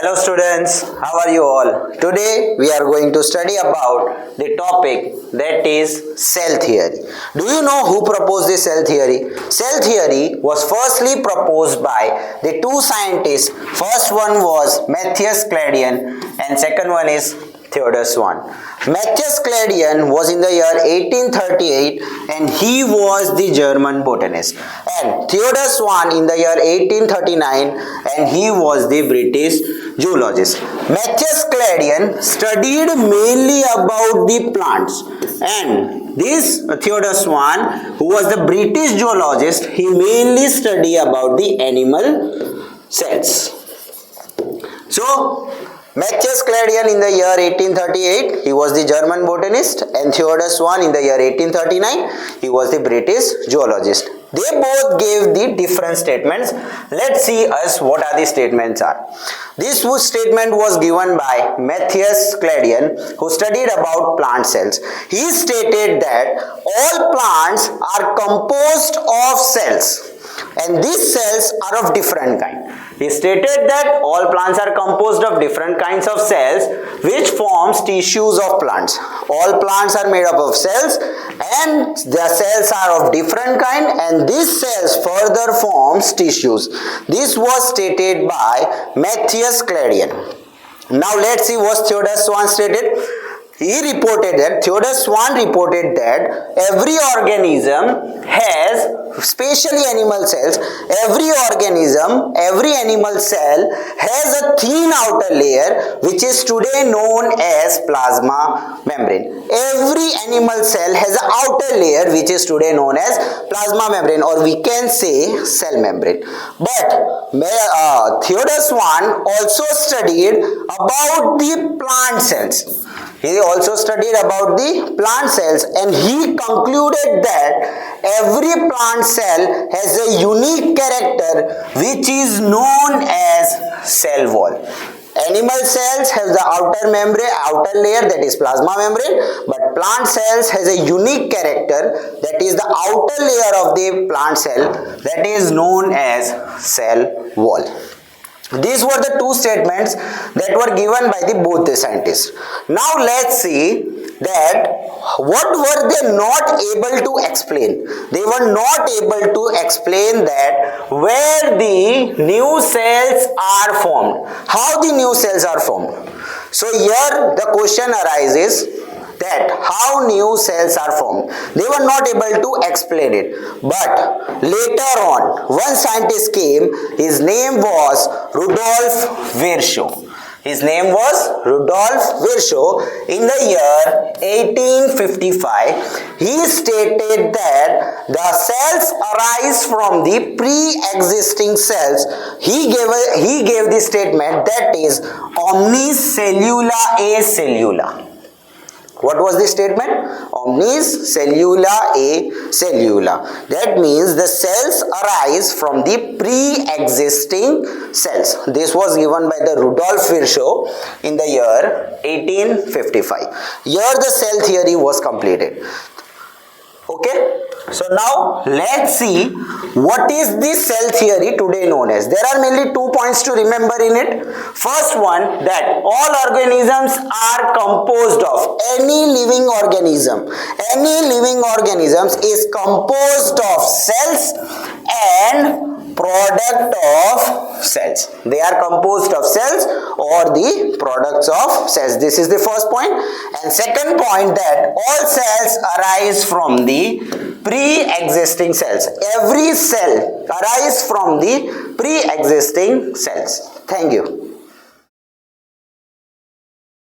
Hello students, how are you all? Today we are going to study about the topic that is cell theory. Do you know who proposed the cell theory? Cell theory was firstly proposed by the two scientists. First one was Matthias Cladian and second one is Theodor Swan. Matthias Cladian was in the year 1838 and he was the German botanist, and Theodor Swan in the year 1839 and he was the British zoologist. Matthias Cladian studied mainly about the plants, and this Theodor Swan, who was the British zoologist, he mainly studied about the animal cells. So Matthias Cladian in the year 1838, he was the German botanist, and Theodor Swan in the year 1839, he was the British zoologist. They both gave the different statements. Let's see what are the statements are. This statement was given by Matthias Cladian, who studied about plant cells. He stated that all plants are composed of cells, and these cells are of different kind. He stated that all plants are composed of different kinds of cells which forms tissues of plants. All plants are made up of cells and their cells are of different kind, and these cells further forms tissues. This was stated by Matthias Cladian. Now let's see what Theodor Swan stated. Theodor Swan reported that every organism has, especially animal cells, every animal cell has a thin outer layer which is today known as plasma membrane. Every animal cell has an outer layer which is today known as plasma membrane, or we can say cell membrane. But Theodor Swan also studied about the plant cells. He also studied about the plant cells, and he concluded that every plant cell has a unique character which is known as cell wall. Animal cells have the outer layer, that is plasma membrane, but plant cells has a unique character, that is the outer layer of the plant cell, that is known as cell wall. These were the two statements that were given by both the scientists. Now let's see that what were they not able to explain. They were not able to explain that where the new cells are formed, how the new cells are formed. So here the question arises that how new cells are formed. They were not able to explain it. But later on, one scientist came. His name was Rudolf Virchow. His name was Rudolf Virchow. In the year 1855, he stated that the cells arise from the pre-existing cells. He gave the statement that is omnis cellula a cellula. What was the statement? Omnis cellula a cellula. That means the cells arise from the pre-existing cells. This was given by the Rudolf Virchow in the year 1855. Here the cell theory was completed. Okay, so now let's see what is the cell theory today known as. There are mainly 2 points to remember in it. First one, that all organisms are composed of, any living organism is composed of cells and product of cells. They are composed of cells or the products of cells. This is the first point. And second point, that all cells arise from the pre-existing cells. Every cell arises from the pre-existing cells. Thank you.